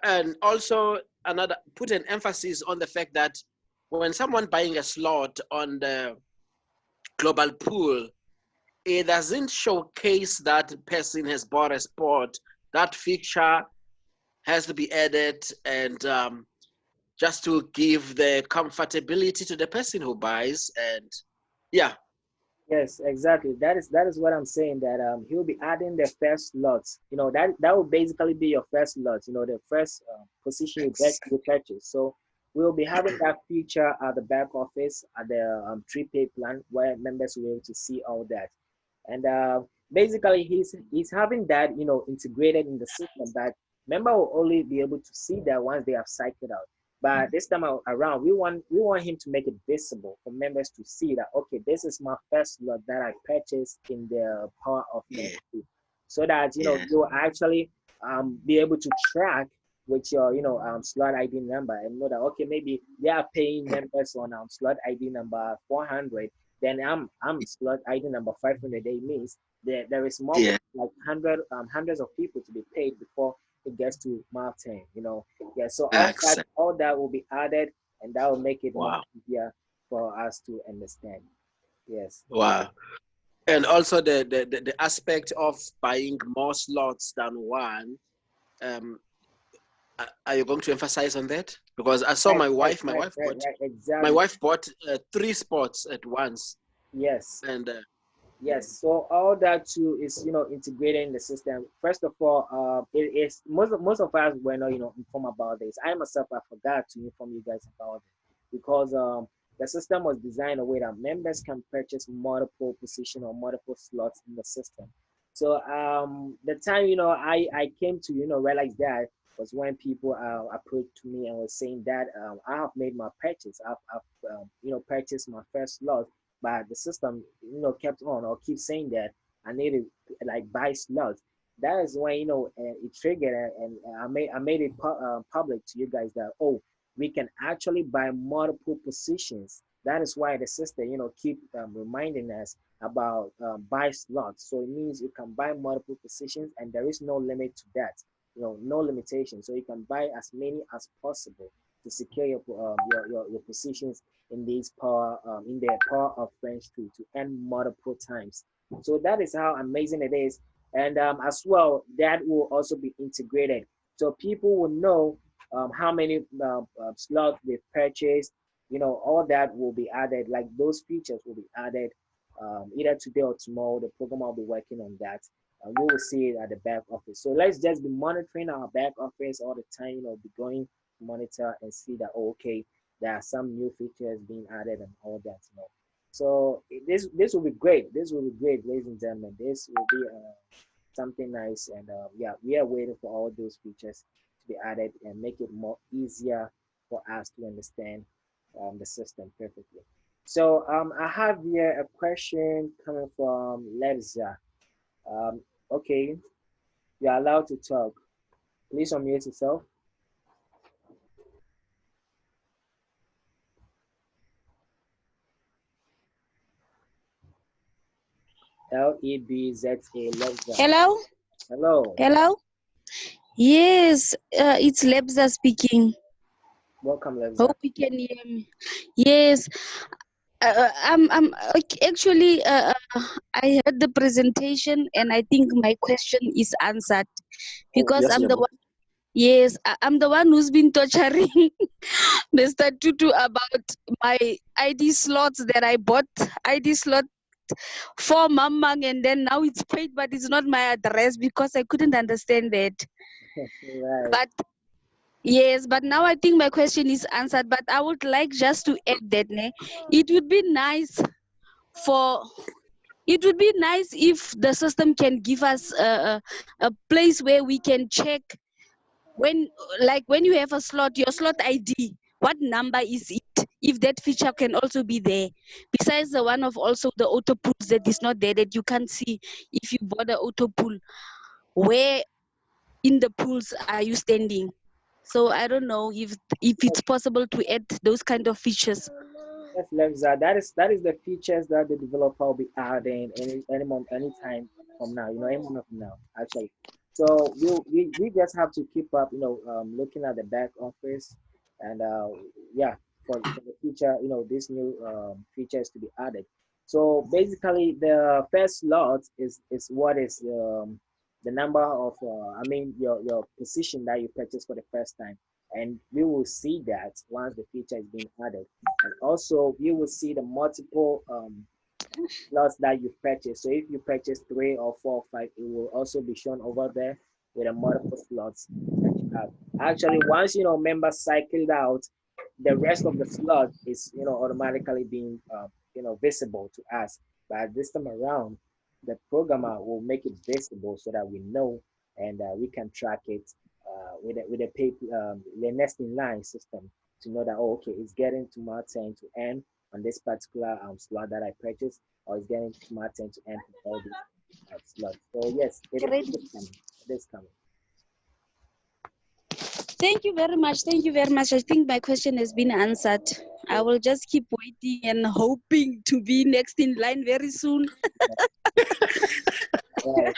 And also another, put an emphasis on the fact that when someone buying a slot on the global pool, it doesn't showcase that person has bought a spot. That feature has to be added, and just to give the comfortability to the person who buys. And yeah. Yes, exactly. That is what I'm saying. That he'll be adding the first slots. You know that will basically be your first slots. You know the first position you purchase. So we'll be having that feature at the back office at the 3-pay plan where members will be able to see all that. And basically he's having that integrated in the system that member will only be able to see that once they have cycled out. But this time around, we want him to make it visible for members to see that, okay, this is my first lot that I purchased in the power of NFT, so that you'll actually be able to track with your slot ID number and know that, okay, maybe they are paying members on slot ID number 400, then I'm slot ID number 500. It means there is more like hundreds of people to be paid before it gets to Martin. Yeah. So all that will be added, and that will make it more easier for us to understand. Yes. Wow. And also the aspect of buying more slots than one. Are you going to emphasize on that? Because I saw my wife bought 3 spots at once. Yes. And yes. So all that too is integrated in the system. First of all, it is most of us were not informed about this. I myself, I forgot to inform you guys about it, because the system was designed in a way that members can purchase multiple position or multiple slots in the system. So the time I came to realize that was when people approached me and was saying that I have made my purchase. I've purchased my first slot, but the system kept on or keep saying that I need to like buy slots. That is when it triggered, and I made it public to you guys that, oh, we can actually buy multiple positions. That is why the system keep reminding us about buy slots. So it means you can buy multiple positions, and there is no limit to that. No limitation. So you can buy as many as possible to secure your positions in these power in the power of French to earn multiple times. So that is how amazing it is. And as well, that will also be integrated, so people will know how many slots they've purchased. All that will be added. Like those features will be added either today or tomorrow. The program will be working on that. We will see it at the back office. So let's just be monitoring our back office all the time. Be going to monitor and see that, oh, okay, there are some new features being added and all that. So this will be great. This will be great, ladies and gentlemen. This will be something nice, and yeah, we are waiting for all those features to be added and make it more easier for us to understand the system perfectly. So I have here a question coming from Lebza. Okay, you are allowed to talk. Please unmute yourself. Lebza. Lebza. Hello? Hello. Hello? Yes, it's Lebza speaking. Welcome, Lebza. Hope you can hear me. Yes, I'm actually, I heard the presentation and I think my question is answered, because yes, I'm the one. Yes, I'm the one who's been torturing Mr. Tutu about my ID slots that I bought. ID slot for Mamang, and then now it's paid, but it's not my address because I couldn't understand that. Right. But yes, but now I think my question is answered. But I would like just to add that it would be nice for if the system can give us a place where we can check when you have a slot, your slot ID, what number is it? If that feature can also be there, besides the one of also the auto pools that is not there, that you can't see if you bought an auto pool, where in the pools are you standing? So I don't know if it's possible to add those kind of features. Yes, Lebza, that is the features that the developer will be adding anytime from now. Any moment from now, actually. So we just have to keep up, looking at the back office, and yeah, for the future, these new features to be added. So basically, the first slot is what is the number of your position that you purchased for the first time, and we will see that once the feature is being added, and also you will see the multiple slots that you purchase. So if you purchase 3 or 4 or 5, it will also be shown over there with the multiple slots that you have. Actually, once members cycled out, the rest of the slot is automatically being visible to us. But this time around, the programmer will make it visible so that we know, and we can track it with the next in line system to know that, oh, okay, it's getting to my turn to end on this particular slot that I purchased, or it's getting to my turn to end all these slots. So yes, Great. it is coming. It is coming. Thank you very much. Thank you very much. I think my question has been answered. I will just keep waiting and hoping to be next in line very soon. Right.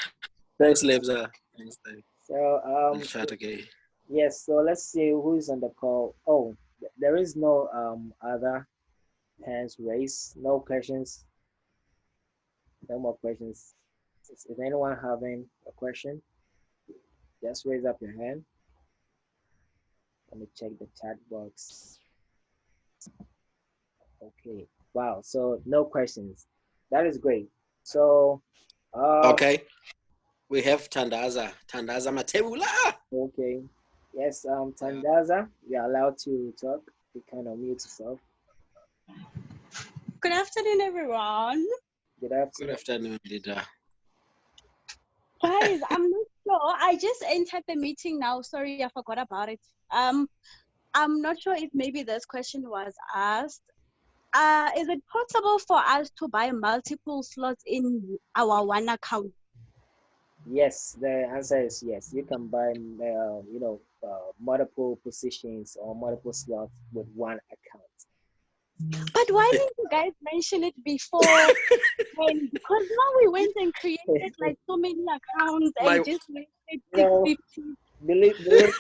Thanks, Lebza. Thanks, So chat again. yes. So let's see who is on the call. Oh, there is no other hands raised. No questions. No more questions. Is anyone having a question? Just raise up your hand. Let me check the chat box. Okay. Wow. So no questions. That is great. So Okay. We have Tandaza Matebula. okay. Yes, Tandaza, you're allowed to talk. You can unmute yourself. Good afternoon, everyone. Good Good afternoon. afternoon, leader. Guys, I'm not sure. I just entered the meeting now. Sorry, I forgot about it. I'm not sure if maybe this question was asked. Is it possible for us to buy multiple slots in our one account? Yes, the answer is yes. You can buy, multiple positions or multiple slots with one account. But why didn't you guys mention it before? Because now we went and created like so many accounts and just wasted No, 650. believe me,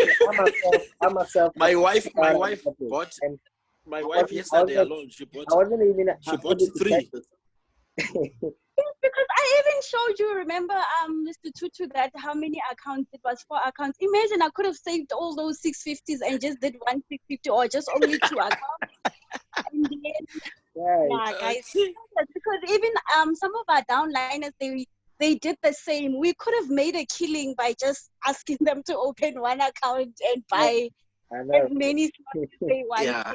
I myself, My wife okay. bought. And My I wife wasn't, yesterday alone. She I wasn't even She bought able to 3. purchase. Because I even showed you, remember, Mr. Tutu, that how many accounts it was, 4 accounts. Imagine I could have saved all those 650s and just did 1 650 or just only 2 accounts. And then, Right. yeah, guys, because even some of our downliners, they did the same. We could have made a killing by just asking them to open one account and buy I as know. many slots as they wanted. Yeah.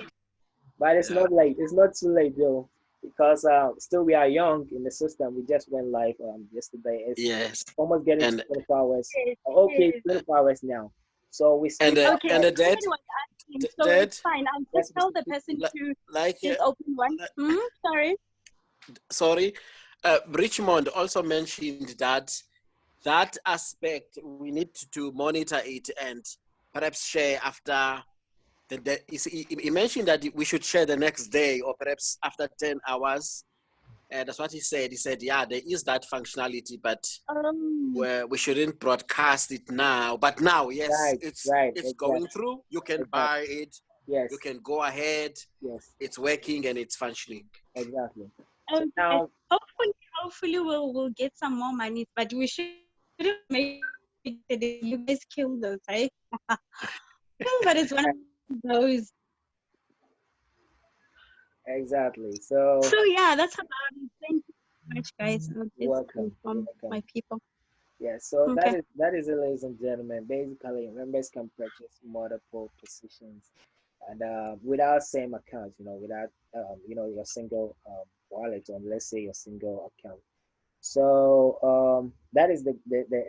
But it's not late. It's not too late, though, because still we are young in the system. We just went live yesterday. It's Yes. almost getting And to 24 hours. Yes, Okay, yes. 24 hours now. So we and still Okay, and the dad, somebody was asking, so dad, it's fine. I'll yes, just tell the person to like just open one. Sorry. sorry, Richmond also mentioned that aspect we need to monitor it and perhaps share after he mentioned that we should share the next day or perhaps after 10 hours. And that's what he said. He said, yeah, there is that functionality, but we shouldn't broadcast it now. But now, yes, right, it's exactly. going through. You can buy it. Yes. You can go ahead. Yes. It's working and it's functioning. Exactly. Okay. So now, Hopefully we'll get some more money, but we shouldn't make it. You guys killed us, right? But it's one of those. exactly. So So yeah, that's about it. Thank you so much, guys. I'll just welcome. inform Welcome. my people. Yeah, so Okay. that is it, ladies and gentlemen. Basically, members can purchase multiple positions, and without same account, without your single wallet, or let's say your single account. So that is the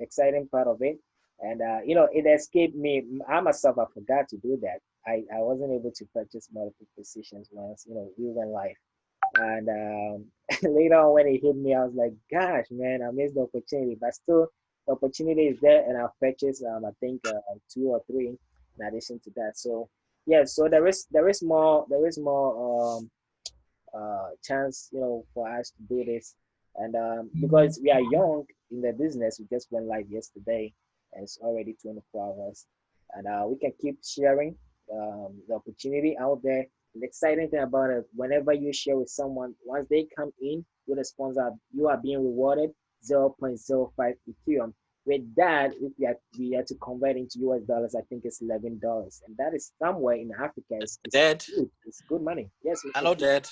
exciting part of it, and it escaped me. I myself, I forgot to do that. I wasn't able to purchase multiple positions once we went live. And later on, when it hit me, I was like, "Gosh, man, I missed the opportunity." But still, the opportunity is there, and I've purchased, I think, 2 or 3 in addition to that. So yeah, so there is more chance, for us to do this, and because we are young in the business, we just went live yesterday, and it's already 24 hours. And we can keep sharing the opportunity out there. The exciting thing about it, whenever you share with someone, once they come in with a sponsor, you are being rewarded 0.05 Ethereum. With that, if we had to convert into US dollars, I think it's $11, and that is somewhere in Africa. It's Dad. good. It's good money. Yes. Hello, Dad.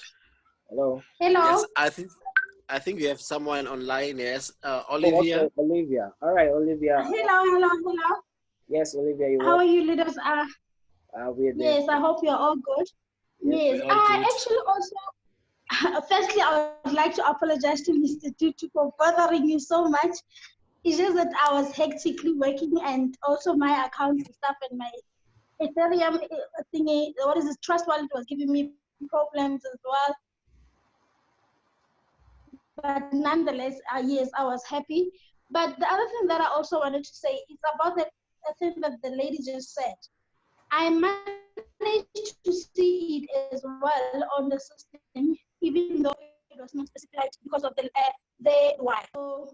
Hello. Hello. Yes, I think we have someone online. Yes, Oh, Olivia. okay, Olivia. All right, Olivia. Hello. Yes, Olivia, you How welcome. are you, leaders? We're doing Yes, I hope you're all good. yes. Yes, We're all I good. actually also, firstly, I would like to apologize to Mr. Tutu for bothering you so much. It's just that I was hectically working, and also my account and stuff and my Ethereum thingy, what is this, Trust Wallet was giving me problems as well. But nonetheless, yes, I was happy. But the other thing that I also wanted to say is about the thing that the lady just said. I managed to see it as well on the system, even though it was not specified because of the why. So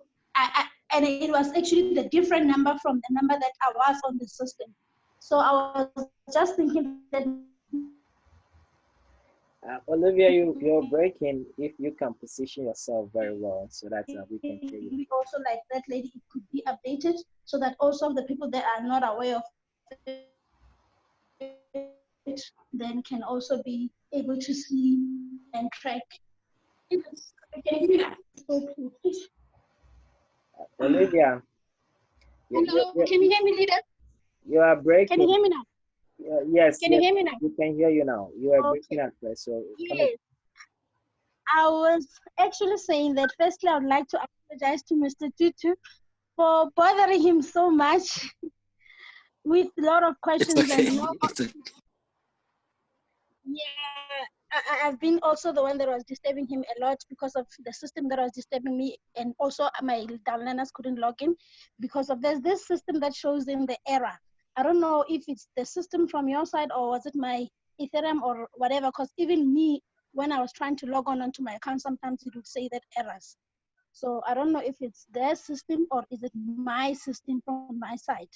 and it was actually the different number from the number that I was on the system. So I was just thinking that Olivia, you're breaking. If you can position yourself very well so that we can hear you. maybe also like that lady, it could be updated so that also the people that are not aware of it then can also be able to see and track. Olivia, Hello, can you hear me, leader? you are Can breaking. you hear me now? Yes, Can you yes, hear me now? we can hear you now. You are Okay. breaking at first, so Yes. I was actually saying that firstly, I would like to apologize to Mr. Tutu for bothering him so much with a lot of It's questions okay. and I've been also the one that was disturbing him a lot because of the system that was disturbing me, and also my downliners couldn't log in because of there's this system that shows in the error. I don't know if it's the system from your side or was it my Ethereum or whatever, because even me, when I was trying to log on onto my account, sometimes it would say that errors. So I don't know if it's their system or is it my system from my side.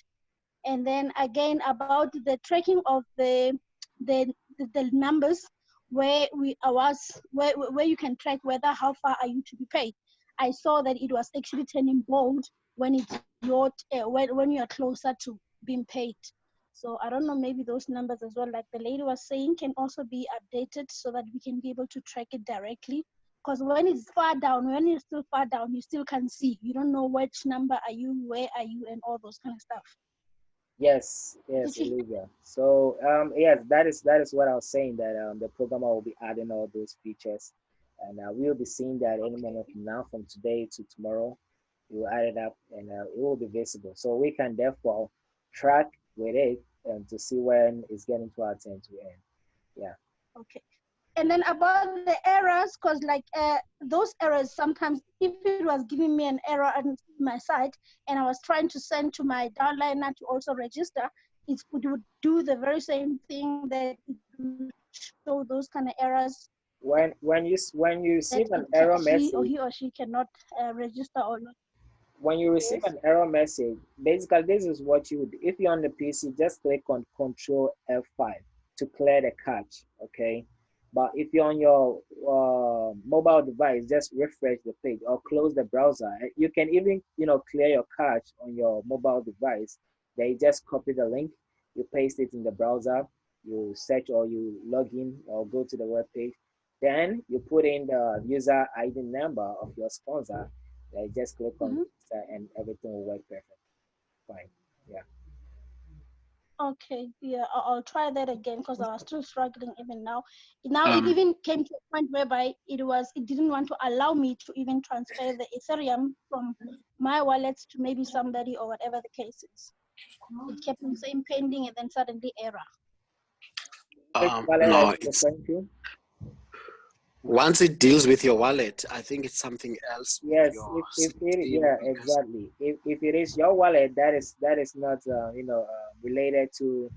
And then again about the tracking of the, the numbers where where you can track whether how far are you to be paid. I saw that it was actually turning bold when it's your when you are closer to being paid. So I don't know, maybe those numbers as well, like the lady was saying, can also be updated so that we can be able to track it directly. Because when it's far down, when you're still far down, you still can't see. You don't know which number are you, where are you, and all those kind of stuff. yes, Did yes, you? Olivia. So yes, that is what I was saying, that the programmer will be adding all those features, and we'll be seeing that any moment from now, from today to tomorrow. We will add it up, and it will be visible, so we can therefore track with it and to see when it's getting to our turn to end. Yeah. Okay. And then about the errors, because like those errors, sometimes if it was giving me an error on my side and I was trying to send to my downliner to also register, it would do the very same thing, that it would show those kind of errors When you that receive an error message, he or she cannot register or not. when you receive Yes. an error message, basically this is what you would do. If you're on the PC, just click on Control F5 to clear the cache, okay? But if you're on your mobile device, just refresh the page or close the browser. You can even, clear your cache on your mobile device. Then you just copy the link, you paste it in the browser, you search or you log in or go to the web page. Then you put in the user ID number of your sponsor. Then just click on register and everything will work perfect. Fine. Yeah. Okay, yeah, I'll try that again because I was still struggling even now. Now it Um, even came to a point whereby it didn't want to allow me to even transfer the Ethereum from my wallet to maybe somebody or whatever the case is. It kept on saying pending and then suddenly error. Which wallet are no, you it's referring to? once it deals with your wallet, I think it's something else with Yes, your if it, system yeah, because exactly. If it is your wallet, that is not related to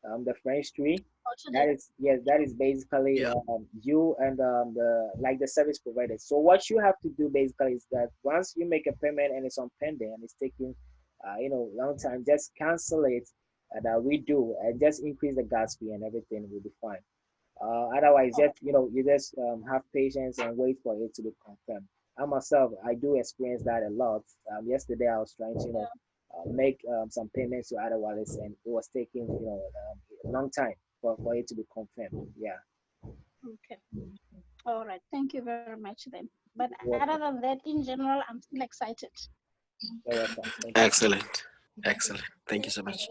the French tree. Also That that is, yes, that is basically yeah. you and the service provider. So what you have to do basically is that once you make a payment and it's on pending and it's taking long time, just cancel it and redo and just increase the gas fee and everything will be fine. Otherwise, just you just have patience and wait for it to be confirmed. I myself, I do experience that a lot. Yesterday, I was trying to make some payments to other wallets, and it was taking a long time for it to be confirmed. Yeah. Okay. All right. Thank you very much then. But You're other welcome. than that, in general, I'm still excited. You're welcome. Thank you. Excellent. Excellent. Thank you so much.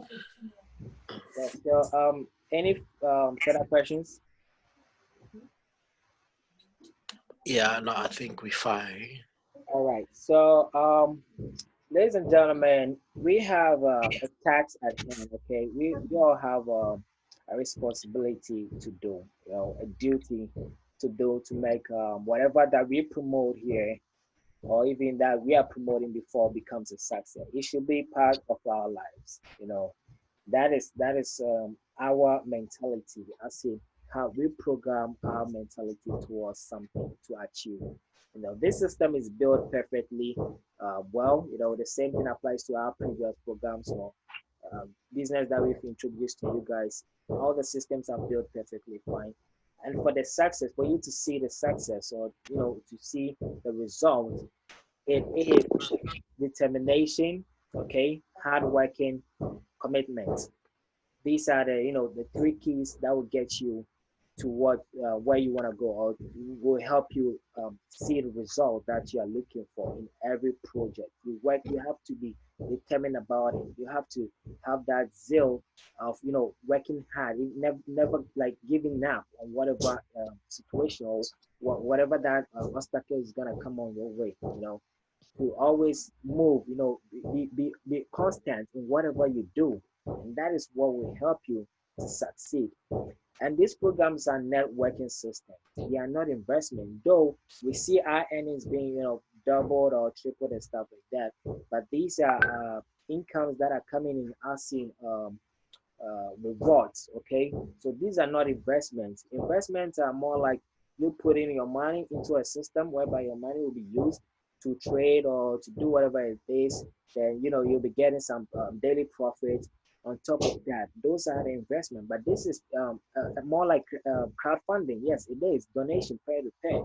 Yeah, so any further questions? Yeah, no, I think we're fine. All right. So ladies and gentlemen, we have a task at hand. Okay, we all have a responsibility to do, a duty to do to make whatever that we promote here, or even that we are promoting before, becomes a success. It should be part of our lives. That is our mentality. I see how we program our mentality towards something to achieve. This system is built perfectly well. The same thing applies to our previous programs or business that we've introduced to you guys. All the systems are built perfectly fine. And for the success, for you to see the success, or to see the result, it is determination, okay, hard working, commitment. These are the three keys that will get you to what where you want to go, or will help you see the result that you are looking for in every project you work. You have to be determined about it. You have to have that zeal of working hard. You never like giving up on whatever situation or whatever that obstacle is gonna come on your way. To always move, be constant in whatever you do. And that is what will help you to succeed. And these programs are networking systems. They are not investment, though we see our earnings being, doubled or tripled and stuff like that. But these are incomes that are coming in as seeing rewards. Okay, so these are not investments. Investments are more like you putting your money into a system whereby your money will be used to trade or to do whatever it is. Then you'll be getting some daily profit on top of that. Those are the investment. But this is more like crowdfunding. Yes, it is donation, pay to pay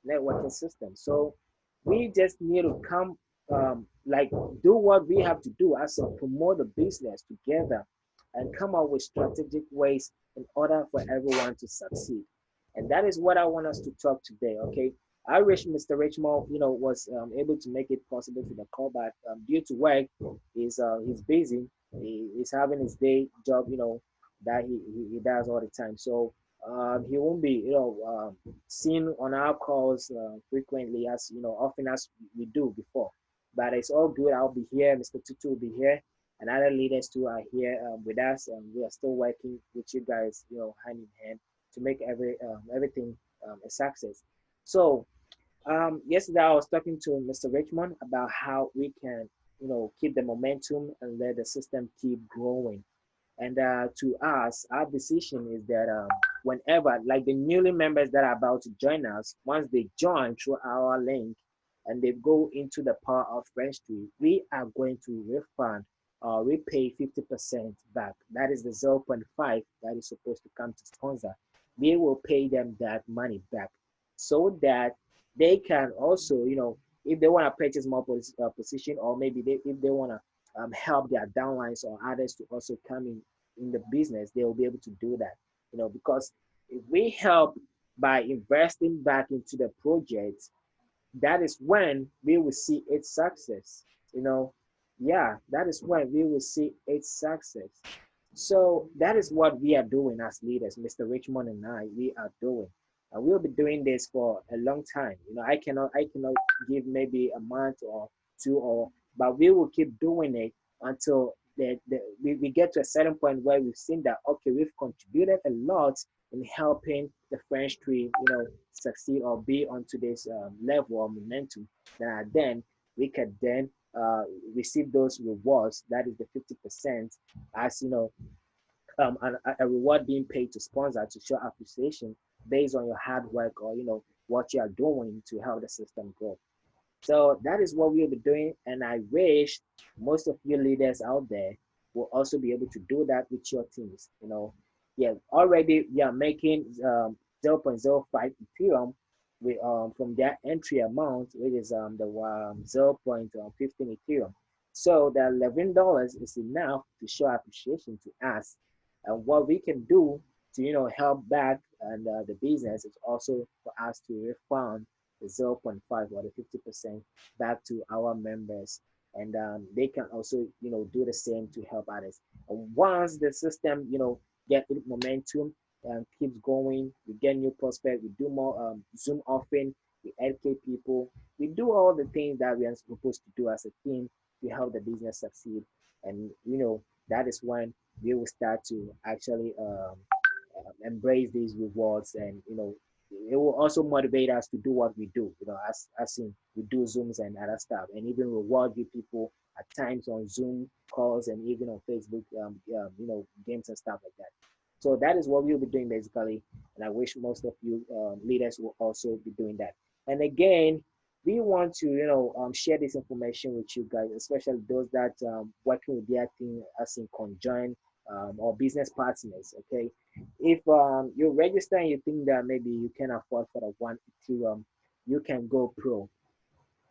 networking system. So we just need to come like do what we have to do as a promote the business together and come up with strategic ways in order for everyone to succeed. And that is what I want us to talk today. Okay. I wish Mr. Richmond, was able to make it possible to the call, but due to work, he's busy. He's having his day job, that he does all the time. So he won't be, seen on our calls frequently as often as we do before. But it's all good. I'll be here. Mr. Tutu will be here, and other leaders too are here with us, and we are still working with you guys, hand in hand to make everything a success. So yesterday I was talking to Mr. Richmond about how we can, keep the momentum and let the system keep growing. And to us, our decision is that whenever, like the newly members that are about to join us, once they join through our link and they go into the power of registry, we are going to refund or repay 50% back. That is the zero point 0.5 that is supposed to come to sponsor. We will pay them that money back so that they can also, if they want to purchase more position, or maybe if they want to help their downlines or others to also come in the business, they will be able to do that. Because if we help by investing back into the project, that is when we will see its success. Yeah, that is when we will see its success. So that is what we are doing as leaders, Mr. Richmond and I. We are doing. And we'll be doing this for a long time. I cannot give maybe a month or two, but we will keep doing it until we get to a certain point where we've seen that okay, we've contributed a lot in helping the French tree, succeed or be on today's level of momentum. Then we can then receive those rewards. That is the 50% as a reward being paid to sponsor to show appreciation based on your hard work or what you are doing to help the system grow. So that is what we'll be doing. And I wish most of you leaders out there will also be able to do that with your teams. Yeah, already we are making 0.05 Ethereum with, from their entry amount, which is the 0.15 Ethereum. So the $11 is enough to show appreciation to us. And what we can do to help back and the business is also for us to refund the 0.5 or the 50% back to our members, and they can also do the same to help others. And once the system get momentum and keeps going, we get new prospects, we do more Zoom offering, we educate people, we do all the things that we are supposed to do as a team to help the business succeed. And that is when we will start to actually embrace these rewards, and it will also motivate us to do what we do, as in we do Zooms and other stuff, and even reward you people at times on Zoom calls and even on Facebook games and stuff like that. So that is what we'll be doing basically, and I wish most of you leaders will also be doing that. And again, we want to share this information with you guys, especially those that working with their team as in conjoined or business partners. Okay, if you register and you think that maybe you can afford for the 1 Ethereum, you can go pro.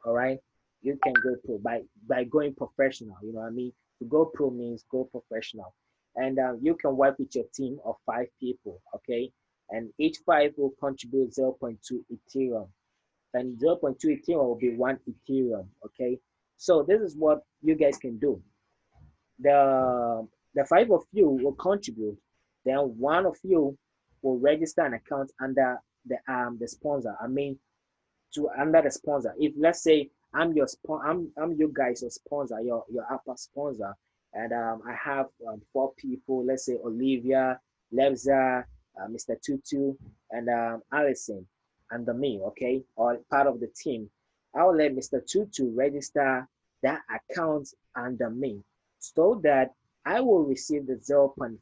All right, you can go pro by going professional. You know what I mean? To go pro means go professional, and you can work with your team of 5 people. Okay, and each 5 will contribute 0.2 Ethereum, and 0.2 Ethereum will be 1 Ethereum. Okay, so this is what you guys can do. The 5 of you will contribute, then one of you will register an account under the sponsor. I mean, to under the sponsor. If let's say I'm your I'm you guys your sponsor, your upper sponsor, and I have 4 people. Let's say Olivia, Lebza, Mr. Tutu, and Allison under me. Okay, or part of the team. I'll let Mr. Tutu register that account under me, so that I will receive the 0.5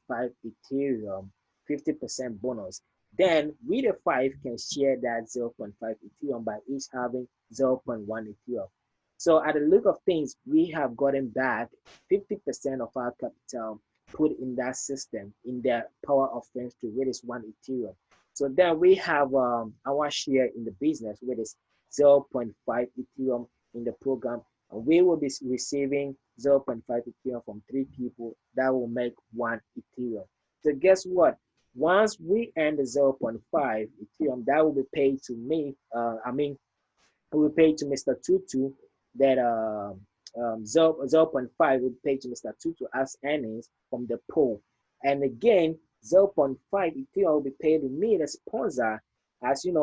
Ethereum 50% bonus. Then we the 5 can share that 0.5 Ethereum by each having 0.1 Ethereum. So at the look of things, we have gotten back 50% of our capital put in that system in the power of friends to which is 1 Ethereum. So then we have our share in the business, which is 0.5 Ethereum in the program, and we will be receiving 0.5 Ethereum from 3 people. That will make 1 Ethereum. So guess what? Once we earn the 0.5 Ethereum, that will be paid to me. It will pay to Mr. Tutu. That 0.5 will pay to Mr. Tutu as earnings from the pool. And again, 0.5 Ethereum will be paid to me, the sponsor, as an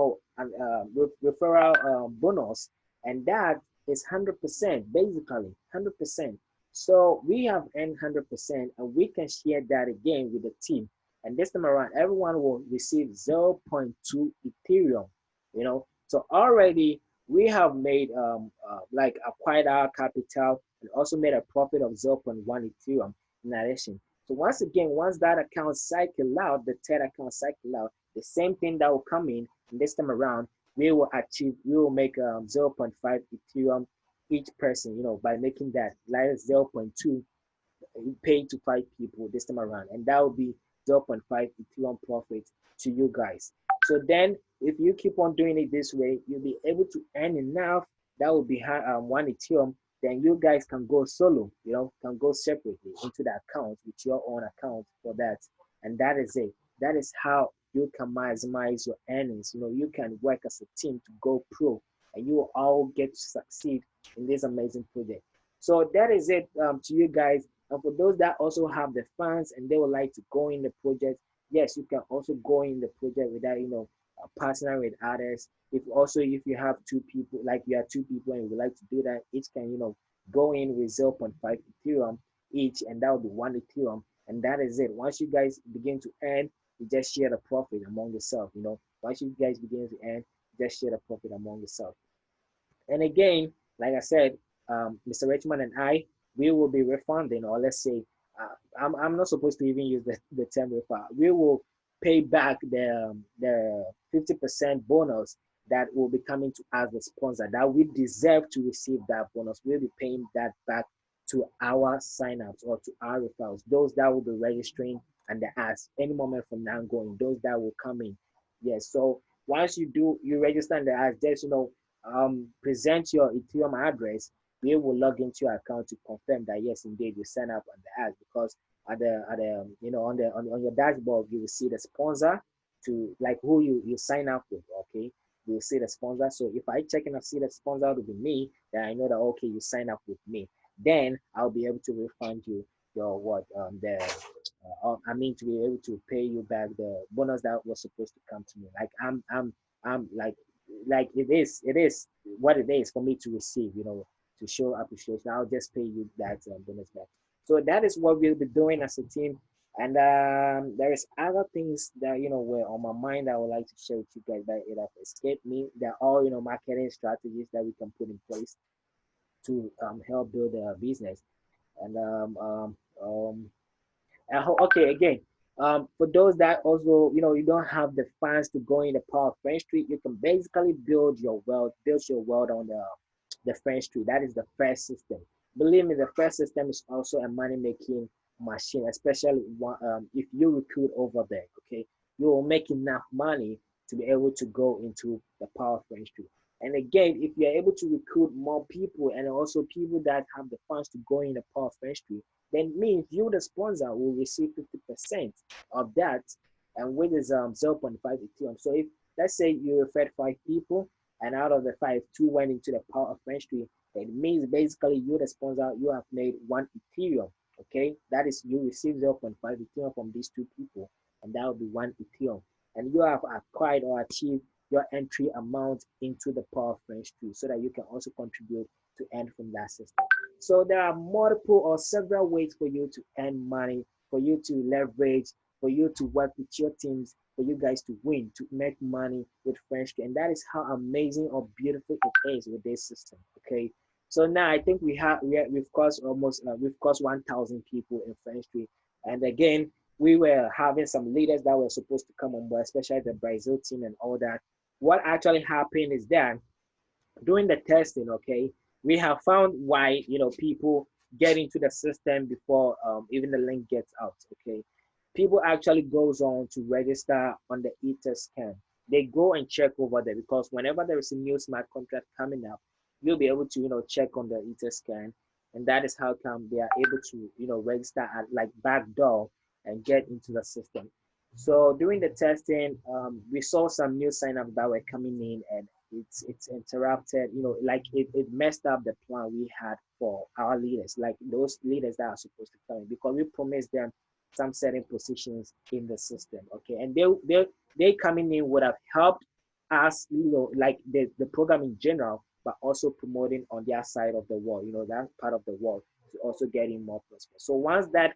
referral bonus. And that is 100%, basically 100%. So we have earned 100%, and we can share that again with the team. And this time around, everyone will receive 0.2 Ethereum. So already we have made like acquired our capital and also made a profit of 0.1 Ethereum in addition. So once again, once that account cycle out, the third account cycle out, the same thing that will come in, and this time around, we will make 0.5 Ethereum each person, by making that like 0.2 paid to 5 people this time around, and that will be 0.5 Ethereum profit to you guys. So then if you keep on doing it this way, you'll be able to earn enough that will be 1 Ethereum. Then you guys can go solo, can go separately into the account with your own account for that. And that is it. That is how you can maximize your earnings. You can work as a team to go pro, and you will all get to succeed in this amazing project. So that is it to you guys. And for those that also have the funds and they would like to go in the project, yes, you can also go in the project without, partnering with others. If you have 2 people, like you have 2 people and you would like to do that, each can, go in with 0.5 Ethereum each, and that will be 1 Ethereum. And that is it. Once you guys begin to earn, you just share the profit among yourself. Once you guys begin to earn, just share the profit among yourself. And again, like I said, Mr. Richmond and I, we will be refunding, or let's say, I'm not supposed to even use the term refund. We will pay back the 50% bonus that will be coming to us the sponsor that we deserve to receive that bonus. We'll be paying that back to our signups or to our referrals, those that will be registering under us any moment from now going, those that will come in. Yes, so once you register under us, just present your Ethereum address. We will log into your account to confirm that yes, indeed you sign up under us, because at the on your dashboard you will see the sponsor to like who you sign up with. Okay, you will see the sponsor. So if I check and I see the sponsor to be me, then I know that okay, you sign up with me. Then I'll be able to refund you your what the I mean to be able to pay you back the bonus that was supposed to come to me. Like I'm like it is what it is for me to receive, to show appreciation. I'll just pay you that bonus back. So that is what we'll be doing as a team. And there is other things that were on my mind that I would like to share with you guys, but it have escaped me. They're all marketing strategies that we can put in place to help build a business. And okay, again, for those that also, you don't have the funds to go in the power of French Street, you can basically build your wealth on the French Street. That is the first system. Believe me, the first system is also a money making machine, especially if you recruit over there. Okay, you will make enough money to be able to go into the power of French Street. And again, if you're able to recruit more people and also people that have the funds to go in the power of French Street, then it means you, the sponsor, will receive 50% of that, and which is 0.5 Ethereum. So if let's say you referred 5 people, and out of the 5, 2 went into the power of French Street, it means basically you, the sponsor, you have made 1 Ethereum. Okay, that is you receive 0.5 Ethereum from these 2 people, and that will be 1 Ethereum, and you have acquired or achieved your entry amount into the power of French Street, so that you can also contribute to earn from that system. So there are multiple or several ways for you to earn money, for you to leverage, for you to work with your teams, for you guys to win, to make money with French Street. And that is how amazing or beautiful it is with this system. Okay. So now I think we've crossed 1,000 people in French Street. And again, we were having some leaders that were supposed to come on board, especially the Brazil team and all that. What actually happened is that during the testing, okay, we have found why people get into the system before even the link gets out. Okay, people actually goes on to register on the Etherscan. They go and check over there, because whenever there is a new smart contract coming up, you'll be able to check on the Etherscan, and that is how come they are able to register at like backdoor and get into the system. So during the testing, we saw some new signups that were coming in, and it's interrupted, like it messed up the plan we had for our leaders, like those leaders that are supposed to come in, because we promised them some certain positions in the system. Okay, and they coming in would have helped us, like the program in general, but also promoting on their side of the wall, that part of the wall, to also getting more prosperous. So once that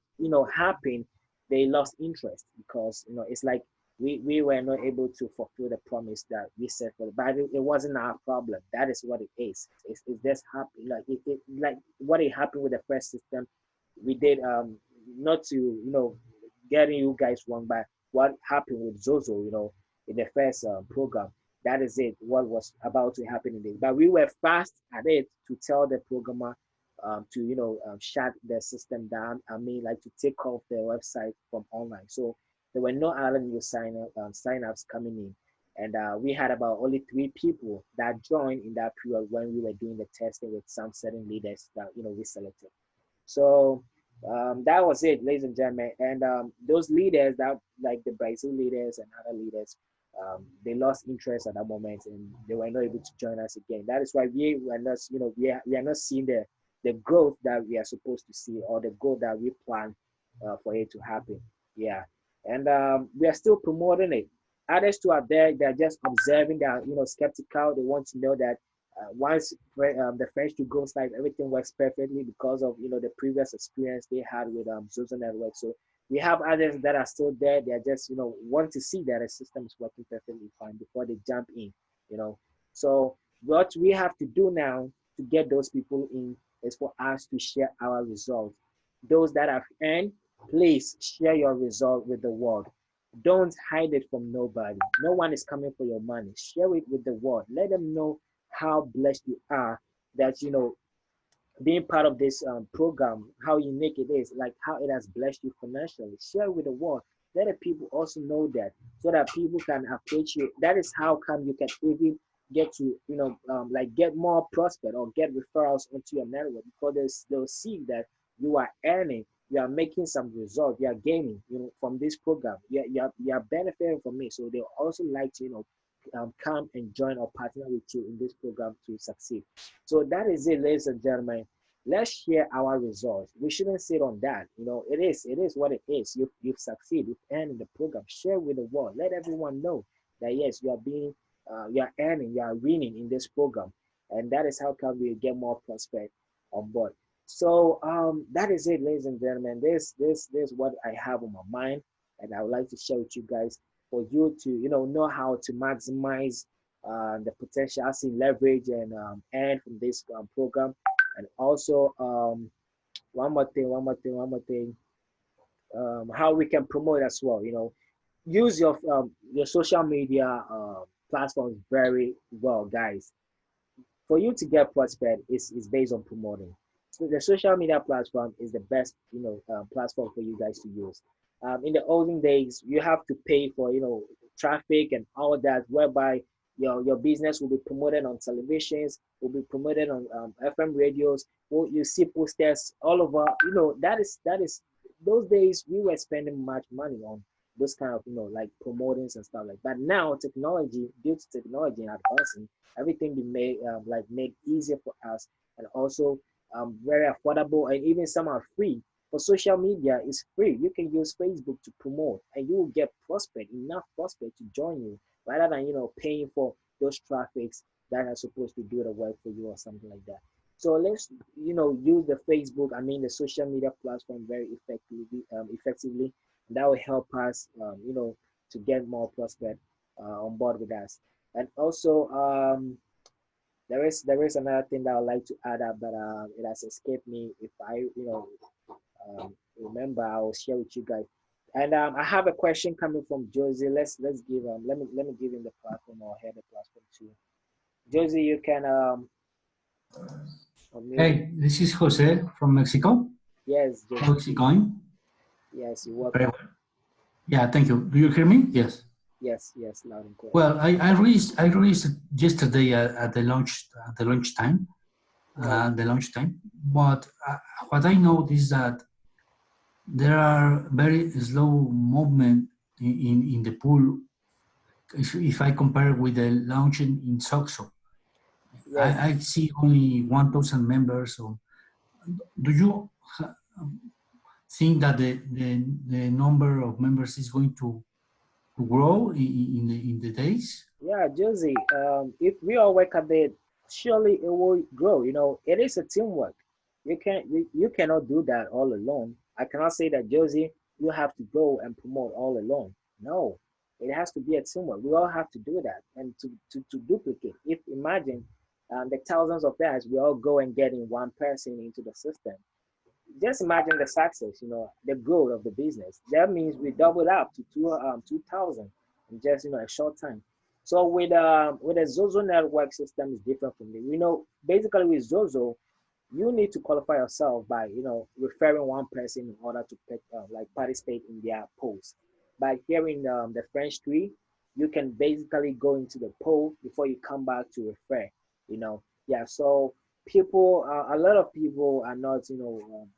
happened, they lost interest, because it's like we were not able to fulfill the promise that we set for them. But it wasn't our problem. That is what it is. It's just happened. Like like what it happened with the first system, we did not to getting you guys wrong, but what happened with Zozo, in the first program. That is it. What was about to happen in this, but we were fast at it to tell the programmer to shut the system down. I mean, like to take off the website from online. So there were no other new signups coming in, and we had about only 3 people that joined in that period when we were doing the testing with some certain leaders that we selected. So that was it, ladies and gentlemen. And those leaders, that like the Brazil leaders and other leaders, they lost interest at that moment, and they were not able to join us again. That is why we were not, we are not seeing the growth that we are supposed to see, or the growth that we plan for it to happen. Yeah, and we are still promoting it. Others too are there. They're just observing. They are skeptical. They want to know that once the French to go live, everything works perfectly because of the previous experience they had with Zozo Network. So we have others that are still there. They are just want to see that the system is working perfectly fine before they jump in. So what we have to do now to get those people in is for us to share our results. Those that have earned, please share your result with the world. Don't hide it from nobody. No one is coming for your money. Share it with the world. Let them know how blessed you are, that being part of this program, how unique it is, like how it has blessed you financially. Share with the world. Let the people also know that, so that people can approach you. That is how come you can even get to, like get more prospect or get referrals into your network, because they'll see that you are earning, you are making some result, you are gaining, from this program. You are benefiting from it. So they also like to, come and join or partner with you in this program to succeed. So that is it, ladies and gentlemen. Let's share our results. We shouldn't sit on that. It is what it is. You've succeeded, you've earned in the program. Share with the world. Let everyone know that yes, you are earning, you are winning in this program, and that is how come we get more prospect on board. So that is it, ladies and gentlemen. This what I have on my mind, and I would like to share with you guys, for you to know how to maximize the potential, as in leverage and earn from this program. And also, one more thing, how we can promote as well. Use your social media platforms very well, guys. For you to get prospect is based on promoting. So the social media platform is the best, platform for you guys to use. In the olden days, you have to pay for, traffic and all that, whereby your business will be promoted on televisions, will be promoted on FM radios. You see posters all over. That is those days we were spending much money on those kind of, like promotings and stuff like that. Now technology, due to technology and advancing, everything be made easier for us, and also very affordable, and even some are free. For social media, is free. You can use Facebook to promote, and you will get enough prospect to join you, rather than paying for those traffics that are supposed to do the work for you or something like that. So let's use the Facebook, I mean the social media platform very effectively. And that will help us, to get more prospect on board with us. And also, there is another thing that I would like to add up, but it has escaped me. If I remember, I will share with you guys. And I have a question coming from Josie. Let's give let me give him the platform, or head the platform too. Josie, you can unmute. Hey, this is Jose from Mexico. Yes, Josie. How's it going? Yes, you're Very welcome. well. Yeah, thank you. Do you hear me? Yes. Yes, loud and clear. Well, I released yesterday at the lunchtime, But what I know is that there are very slow movement in the pool. If I compare with the launching in Soxo, Yes. I see only 1,000 members. So do you think that the number of members is going to grow in the days? Yeah, Josie. If we all work at it, surely it will grow. It is a teamwork. You cannot do that all alone. I cannot say that, Josie, you have to go and promote all alone. No, it has to be a teamwork. We all have to do that, and to duplicate. If imagine the thousands of us, we all go and get in one person into the system. Just imagine the success, the growth of the business. That means we doubled up to 2,000 in just a short time. So with a Zozo network system is different from me. Basically with Zozo, you need to qualify yourself by referring one person in order to participate in their polls. By hearing the French tree, you can basically go into the poll before you come back to refer. Yeah. So a lot of people are not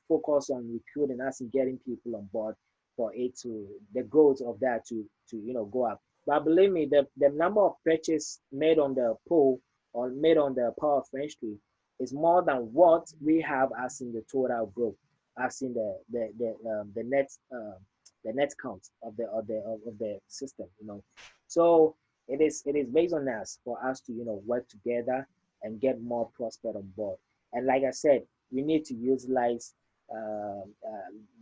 focused on recruiting us and getting people on board for it to the goals of that to go up. But believe me, the number of purchase made on the poll or made on the Power of French tree is more than what we have as in the total growth, as in the net count of the system. So it is based on us, for us to work together and get more prospect on board. And like I said, we need to utilize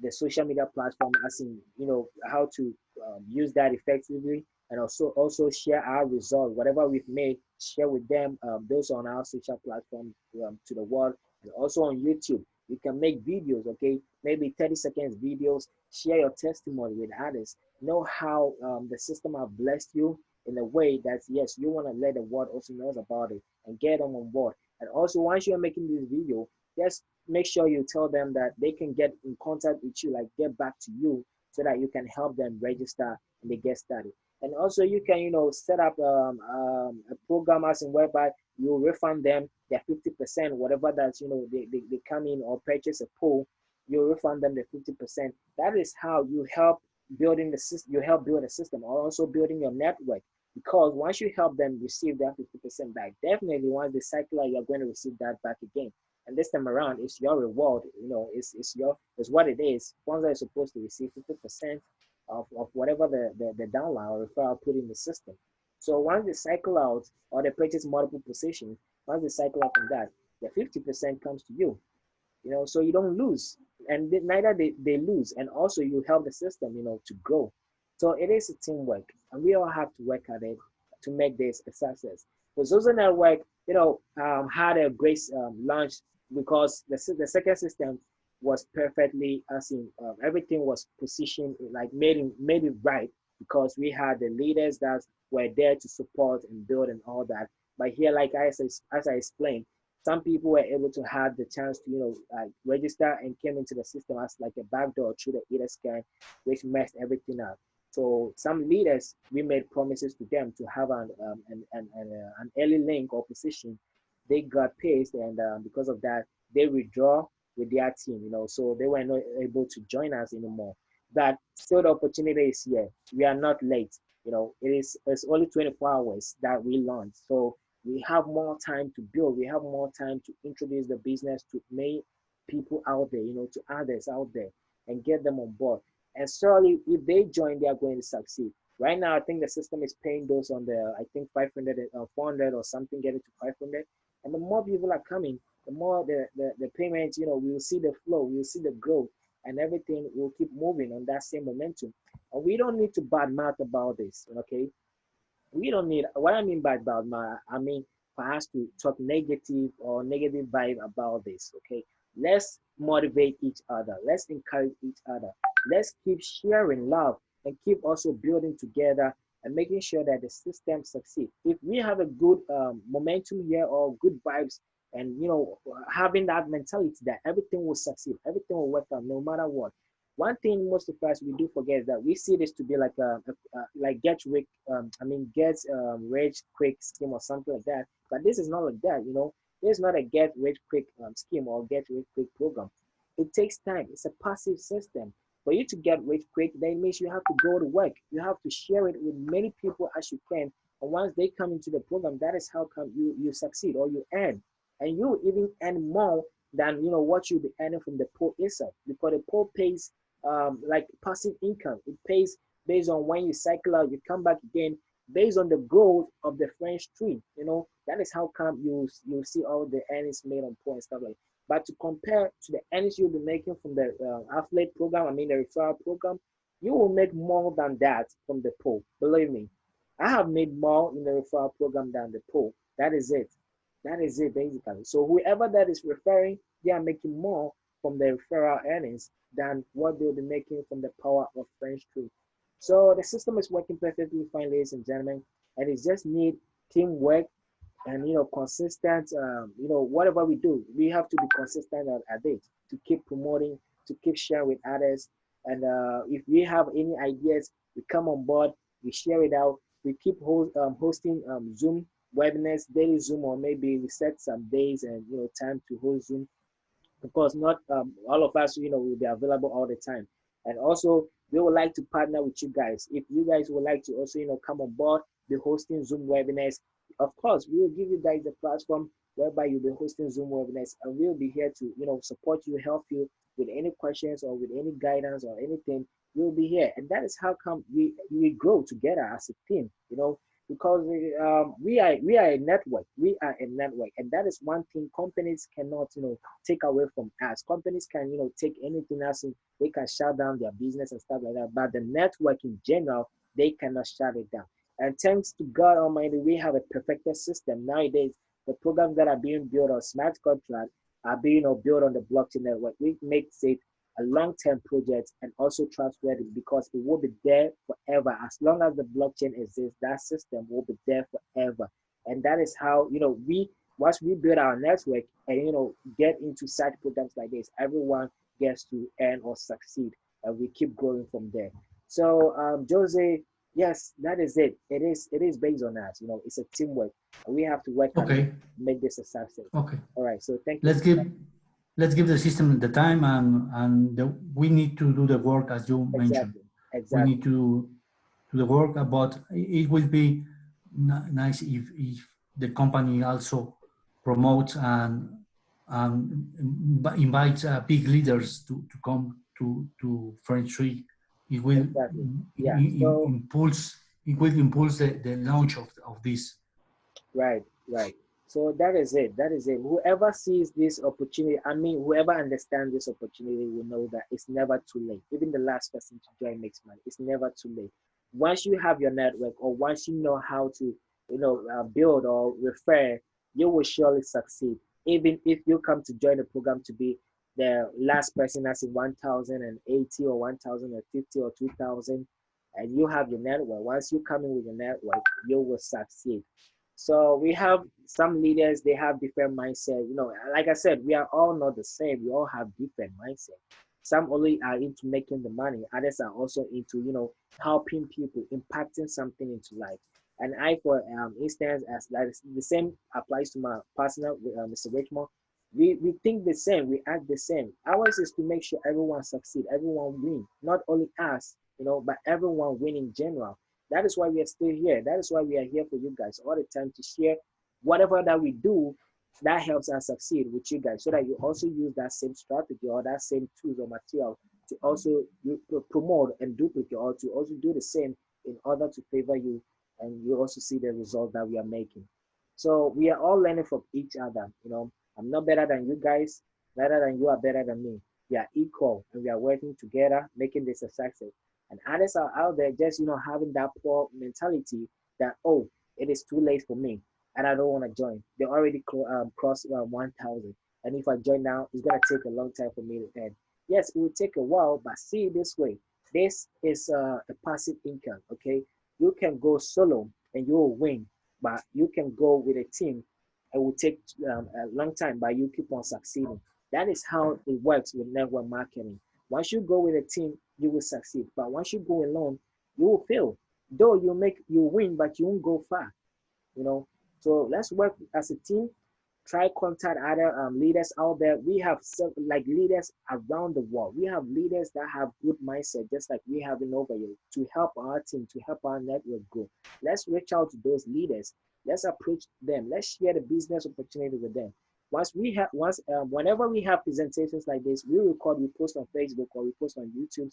the social media platform, as in how to use that effectively, and also share our result, whatever we've made, share with them, those on our social platform, to the world. And also on YouTube, you can make videos, okay, maybe 30 seconds videos, share your testimony with others, know how the system have blessed you in a way that yes, you want to let the world also knows about it and get them on board. And also, once you're making this video, just make sure you tell them that they can get in contact with you, like get back to you, so that you can help them register and they get started. And also, you can set up a program as in whereby you refund them their 50%, whatever that they come in or purchase a pool, you refund them the 50%. That is how you help building the system. You help build a system, or also building your network. Because once you help them receive that 50% back, definitely once they cycle out, you're going to receive that back again. And this time around, it's your reward. It's what it is. Sponsor is supposed to receive 50% of whatever the downline or referral put in the system. So once they cycle out or they purchase multiple positions, once they cycle out from that, the 50% comes to you. So you don't lose, and neither they lose, and also you help the system to grow. So it is a teamwork, and we all have to work at it to make this a success. The social network had a great launch, because the second system was perfectly, as in everything was positioned, like made it right, because we had the leaders that were there to support and build and all that. But here, like as I explained, some people were able to have the chance to register and came into the system as like a backdoor through the either scan, which messed everything up. So some leaders, we made promises to them to have an early link or position. They got paced, and because of that, they withdraw with their team. So they were not able to join us anymore. But still, the opportunity is here. We are not late. It's only 24 hours that we launched. So we have more time to build. We have more time to introduce the business to many people out there, to others out there, and get them on board. And surely, if they join, they are going to succeed. Right now, I think the system is paying those on the, I think 500, 400 or something, get it to 500. And the more people are coming, the more the payments, we will see the flow, we will see the growth, and everything will keep moving on that same momentum. And we don't need to badmouth about this, okay? We don't need, what I mean by badmouth, I mean for us to talk negative or negative vibe about this, okay? Let's motivate each other. Let's encourage each other. Let's keep sharing love and keep also building together and making sure that the system succeeds. If we have a good momentum here or good vibes, and having that mentality that everything will succeed, everything will work out no matter what. One thing most of us we do forget is that we see this to be like a like get rich quick scheme or something like that. But this is not like that. There's not a get rich quick scheme or get rich quick program. It takes time. It's a passive system. For you to get rich quick, that means you have to go to work. You have to share it with many people as you can. And once they come into the program, that is how come you succeed or you earn. And you even earn more than what you'll be earning from the pool itself, because the pool pays like passive income. It pays based on when you cycle out, you come back again, based on the growth of the French tree. That is how come you see all the earnings made on pool and stuff like that. But to compare to the earnings you'll be making from the affiliate program, I mean the referral program, you will make more than that from the pool. Believe me, I have made more in the referral program than the pool. That is it. That is it basically. So whoever that is referring, they are making more from the referral earnings than what they'll be making from the power of French tree. So the system is working perfectly fine, ladies and gentlemen, and it just need teamwork and consistent. Whatever we do, we have to be consistent at it to keep promoting, to keep sharing with others. And if we have any ideas, we come on board, we share it out. We keep hosting Zoom webinars, daily Zoom, or maybe we set some days and time to host Zoom, because not all of us will be available all the time. And also we would like to partner with you guys. If you guys would like to also come on board, be hosting Zoom webinars, of course we will give you guys a platform whereby you'll be hosting Zoom webinars, and we'll be here to support you, help you with any questions or with any guidance or anything. We'll be here, and that is how come we grow together as a team, because we are a network. We are a network, and that is one thing companies cannot take away from us. Companies can take anything else, and they can shut down their business and stuff like that. But the network in general, they cannot shut it down. And thanks to God Almighty, we have a perfected system nowadays. The programs that are being built on smart contract are being built on the blockchain network, which makes it a long-term project and also trustworthy because it will be there forever. As long as the blockchain exists, that system will be there forever. And that is how, once we build our network and, get into such programs like this, everyone gets to earn or succeed. And we keep growing from there. So, Jose, yes, that is it. It is based on that. It's a teamwork. We have to work hard to make this a success. Okay. All right. So thank you. Let's give the system the time, and we need to do the work as you mentioned. Exactly. We need to do the work, but it will be nice if the company also promotes and invites big leaders to come to French Tree. It will impulse the launch of this. Right. So that is it. Whoever sees this opportunity, whoever understands this opportunity will know that it's never too late. Even the last person to join makes money. It's never too late. Once you have your network, or once you know how to, build or refer, you will surely succeed. Even if you come to join the program to be the last person that's in 1,080 or 1,050 or 2,000, and you have your network. Once you come in with your network, you will succeed. So we have some leaders, they have different mindset. Like I said, we are all not the same. We all have different mindset. Some only are into making the money. Others are also into, helping people, impacting something into life. And I, for instance, as like the same applies to my partner, Mr. Richmond. We think the same, we act the same. Ours is to make sure everyone succeed, everyone win, not only us, but everyone win in general. That is why we are still here. That is why we are here for you guys all the time to share whatever that we do that helps us succeed with you guys, so that you also use that same strategy or that same tools or material to also promote and duplicate, or to also do the same in order to favor you, and you also see the result that we are making. So we are all learning from each other. I'm not better than you guys, better than you are better than me. We are equal and we are working together, making this a success. And others are out there just, having that poor mentality that, oh, it is too late for me and I don't want to join. They already crossed 1,000. And if I join now, it's going to take a long time for me to end. Yes, it will take a while, but see it this way. This is a passive income, okay? You can go solo and you will win, but you can go with a team. It will take a long time, but you keep on succeeding. That is how it works with network marketing. Once you go with a team, you will succeed. But once you go alone, you will fail. Though you win, but you won't go far. So let's work as a team. Try contact other leaders out there. We have leaders around the world. We have leaders that have good mindset, just like we have in over here, to help our team, to help our network grow. Let's reach out to those leaders. Let's approach them. Let's share the business opportunity with them. Whenever we have presentations like this, we record, we post on Facebook or we post on YouTube.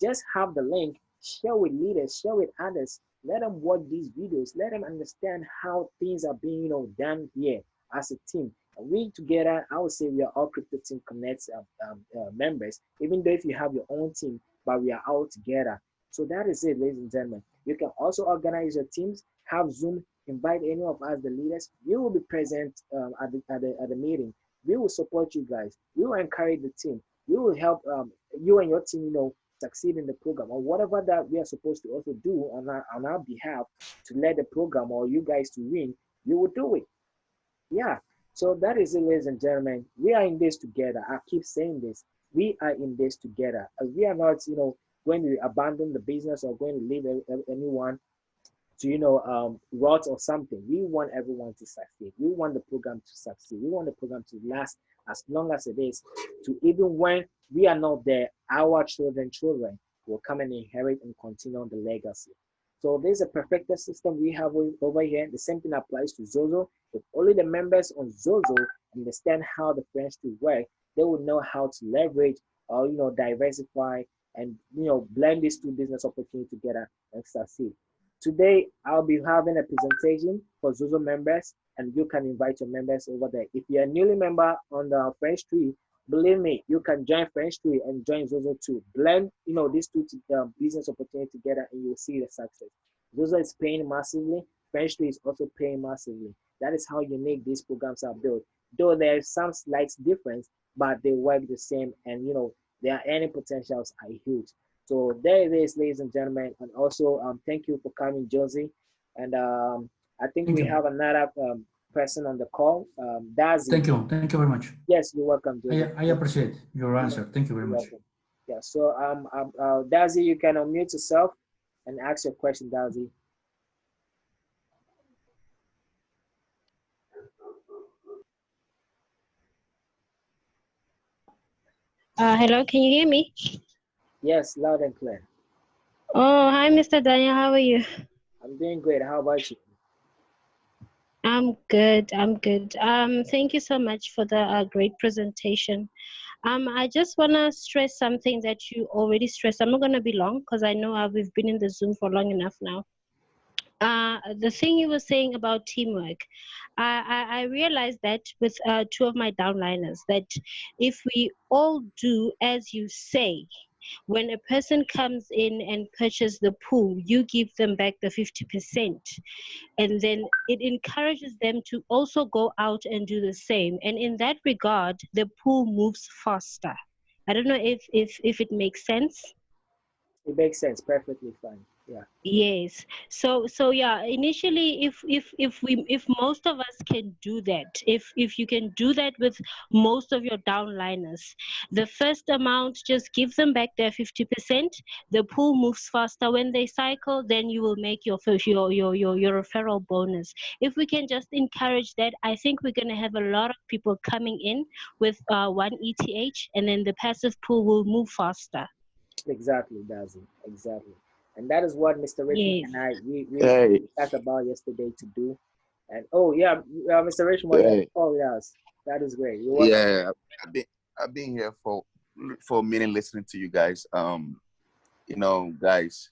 Just have the link, share with leaders, share with others. Let them watch these videos. Let them understand how things are being, done here as a team. And we together, I would say we are all Crypto Team Connect members, even though if you have your own team, but we are all together. So that is it, ladies and gentlemen. You can also organize your teams, have Zoom, invite any of us, the leaders. We will be present at the meeting. We will support you guys. We will encourage the team. We will help you and your team, succeed in the program, or whatever that we are supposed to also do on our behalf to let the program or you guys to win. We will do it. Yeah. So that is it, ladies and gentlemen. We are in this together. I keep saying this. We are in this together. We are not, going to abandon the business or going to leave anyone to rot or something. We want everyone to succeed. We want the program to succeed. We want the program to last as long as it is, to even when we are not there, our children will come and inherit and continue on the legacy. So there's a perfected system we have over here. The same thing applies to Zozo. If only the members on Zozo understand how the French Tree work, they will know how to leverage or diversify and blend these two business opportunities together and succeed. Today, I'll be having a presentation for Zozo members, and you can invite your members over there. If you're a newly member on the French Tree, believe me, you can join French Tree and join Zozo too. Blend, these two business opportunities together, and you'll see the success. Zozo is paying massively. French Tree is also paying massively. That is how unique these programs are built. Though there is some slight difference, but they work the same, and their earning potentials are huge. So there it is, ladies and gentlemen. And also, thank you for coming, Josie. And I think Thank we you. have another person on the call, Dazi. Thank you. Thank you very much. Yes, you're welcome, Josie. I appreciate your answer. Thank you very You're much. welcome. Yeah. So Dazi, you can unmute yourself and ask your question, Dazi. Hello, can you hear me? Yes, loud and clear. Oh, hi, Mr. Daniel. How are you? I'm doing great. How about you? I'm good. I'm good. Thank you so much for the great presentation. I just want to stress something that you already stressed. I'm not going to be long because I know we've been in the Zoom for long enough now. The thing you were saying about teamwork, I realized that with two of my downliners, that if we all do as you say, when a person comes in and purchases the pool, you give them back the 50%. And then it encourages them to also go out and do the same. And in that regard, the pool moves faster. I don't know if it makes sense. It makes sense. Perfectly fine. Yeah. Yes. So yeah, initially if most of us can do that, if you can do that with most of your downliners, the first amount, just give them back their 50%. The pool moves faster when they cycle, then you will make your referral bonus. If we can just encourage that, I think we're gonna have a lot of people coming in with 1 ETH, and then the passive pool will move faster. Exactly, Dazi. Exactly. And that is what Mr. Richmond Yes. and I we Hey, talked about yesterday to do. And oh yeah, Mr. Richmond, hey, oh yes, that is great. You're welcome. yeah, I've been here for a minute listening to you guys. Guys,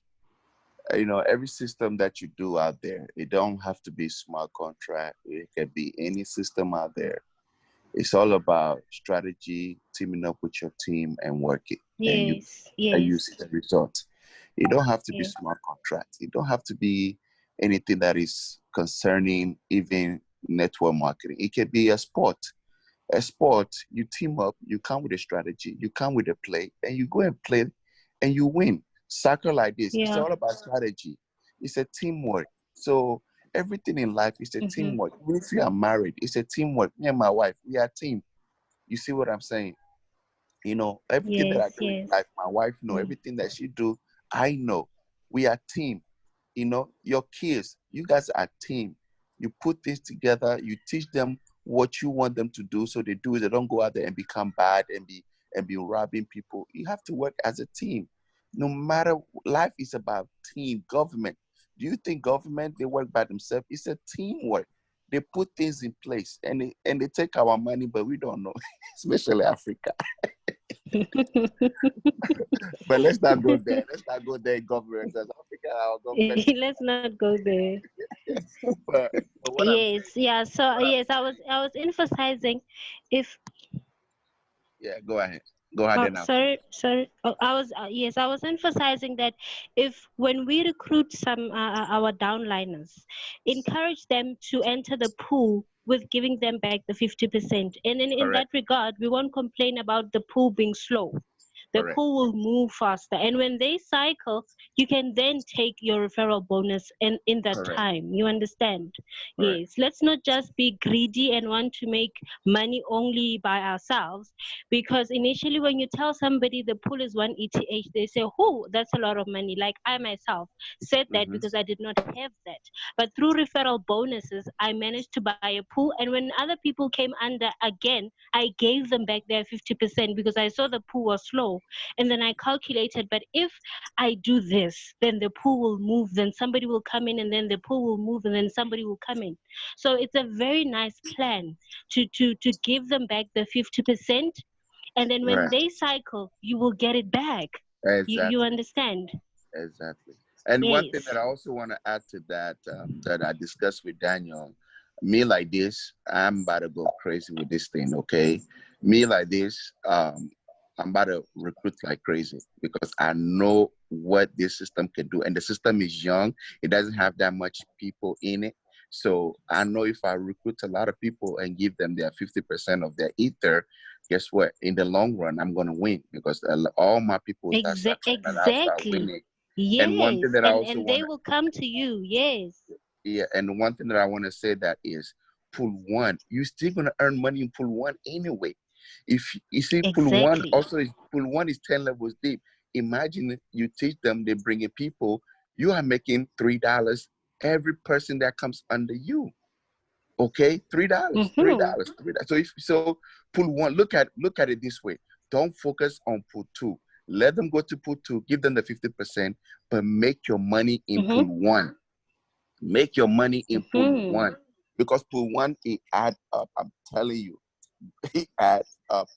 every system that you do out there, it don't have to be smart contract. It can be any system out there. It's all about strategy, teaming up with your team and working, and you Yes. see the result. It don't have to be Yeah. smart contracts. It don't have to be anything that is concerning even network marketing. It can be a sport. A sport, you team up, you come with a strategy, you come with a play, and you go and play and you win. Soccer like this, it's Yeah. all about strategy. It's a teamwork. So everything in life is a teamwork. Even if you are married, it's a teamwork. Me and my wife, we are a team. You see what I'm saying? Everything that I do in life, my wife know. Everything that she do, I know. We are team. Your kids, you guys are team. You put things together, you teach them what you want them to do, so they do it. They don't go out there and become bad and be robbing people. You have to work as a team. No matter, life is about team. Government, do you think government, they work by themselves? It's a teamwork. They put things in place and they take our money, but we don't know, especially Africa. But let's not go there. Let's not go there, government, because Africa, our government. Let's not go there. but what Yes, I'm saying, yeah. So yes, I was emphasizing if yeah, go ahead. Go ahead and after. sorry. Oh, I was emphasizing that if when we recruit some our downliners, encourage them to enter the pool with giving them back the 50%. And in that Correct. regard, we won't complain about the pool being slow. The Correct. pool will move faster. And when they cycle, you can then take your referral bonus in that Correct. time. You understand? Correct. Yes. Let's not just be greedy and want to make money only by ourselves. Because initially, when you tell somebody the pool is 1 ETH, they say, oh, that's a lot of money. Like I myself said that because I did not have that. But through referral bonuses, I managed to buy a pool. And when other people came under again, I gave them back their 50% because I saw the pool was slow. And then I calculated, but if I do this, then the pool will move, then somebody will come in, and then the pool will move, and then somebody will come in. So it's a very nice plan to give them back the 50%. And then when Right. they cycle, you will get it back. Exactly. You understand? Exactly. And Yes. one thing that I also want to add to that, that I discussed with Daniel, me like this, I'm about to go crazy with this thing, okay? Me like this, I'm about to recruit like crazy because I know what this system can do. And the system is young. It doesn't have that much people in it. So I know if I recruit a lot of people and give them their 50% of their ether, guess what? In the long run, I'm gonna win because all my people that start trying that I'll start Exactly. winning. Yes. And one thing that I also And want they will come to you. Yes. yeah, and one thing that I want to say that is pool one, you're still gonna earn money in pool one anyway. If you see pool one Exactly. also is pool one is 10 levels deep. Imagine you teach them, they bring in people, you are making $3 every person that comes under you. Okay, $3, $3, $3. So if so, pool one, look at it this way. Don't focus on pool two. Let them go to pool two, give them the 50%, but make your money in pool one. Make your money in pool one because pool one it add up. I'm telling you, it add up.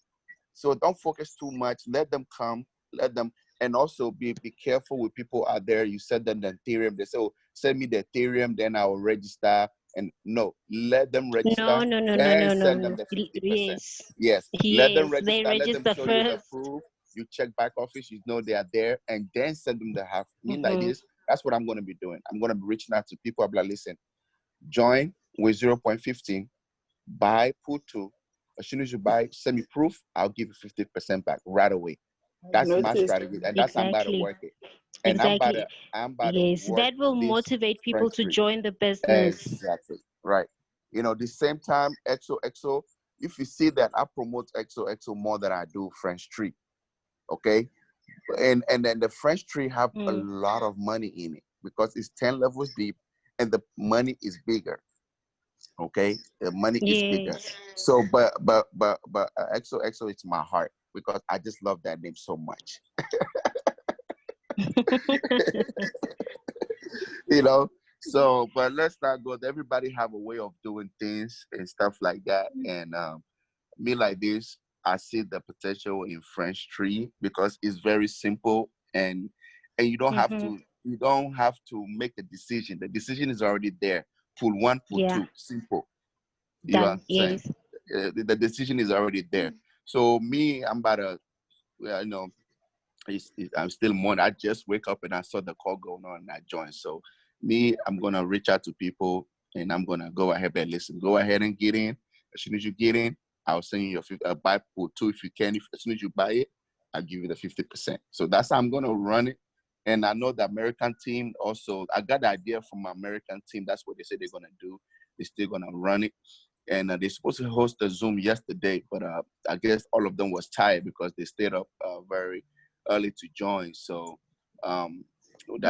So don't focus too much. Let them come. Let them, and also be careful with people out there. You send them the Ethereum. They say, "Oh, send me the Ethereum, then I will register." And no, let them register, then send them the 50%. Yes. Yes, let them Yes. They register. Let them register show you the first. proof. You check back office. You know they are there, and then send them the half. Me like this. That's what I'm going to be doing. I'm going to be reaching out to people. I'll be like, listen, join with 0.15, buy, put two. As soon as you buy, send me proof, I'll give you 50% back right away. That's my Notice. strategy, and that's I'm about to Exactly. work it. And Exactly. I'm about to Yes. work That will this motivate people French to tree. join the business. Exactly. Right. You know, the same time, XOXO, if you see that I promote XOXO more than I do French tree, okay? And then the French tree have a lot of money in it because it's 10 levels deep and the money is bigger. Okay, the money is bigger. Yes. So, but XOXO, it's my heart because I just love that name so much. You know. So, but let's not go. Everybody have a way of doing things and stuff like that. And me like this, I see the potential in French tree because it's very simple and you don't have to make a decision. The decision is already there. Pull one, pull Yeah. two, simple. You know what Done. I'm saying? Yes. The decision is already there. So me, I'm about to, you know, I'm still morning. I just wake up and I saw the call going on and I joined. So me, I'm gonna reach out to people and I'm gonna go ahead and listen. Go ahead and get in. As soon as you get in, I'll send you your buy pool two if you can. If as soon as you buy it, I'll give you the 50%. So that's how I'm gonna run it. And I know the American team also. I got the idea from my American team. That's what they say they're gonna do. They're still gonna run it. And they're supposed to host a Zoom yesterday, but I guess all of them was tired because they stayed up very early to join. So I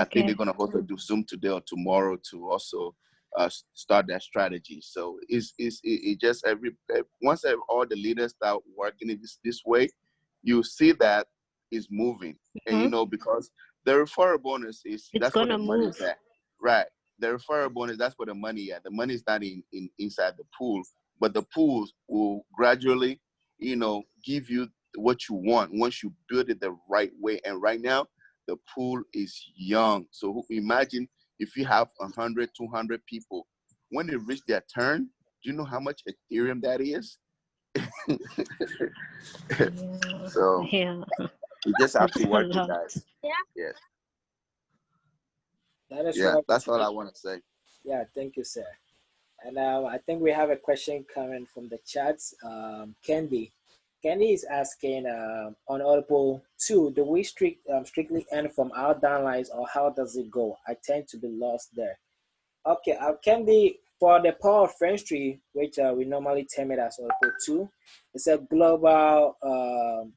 think they're gonna host a Zoom today or tomorrow to also start that strategy. So it just once all the leaders start working it this way, you see that it's moving, and you know because the referral bonus is It's that's where gonna the money move. is at, right? The referral bonus, that's where the money at. The money is not in inside the pool, but the pools will gradually, you know, give you what you want once you build it the right way. And right now, the pool is young. So imagine if you have 100, 200 people, when they reach their turn, do you know how much Ethereum that is? So Yeah. you just have It's to a work it, lot. guys. Yes. That is Yeah, right. that's all I want to say. Yeah, thank you, sir. And I think we have a question coming from the chats. Candy. Candy is asking on Audible 2, do we strictly earn from our downlines or how does it go? I tend to be lost there. Okay, Candy, for the power of French tree, which we normally term it as Audible 2, it's a global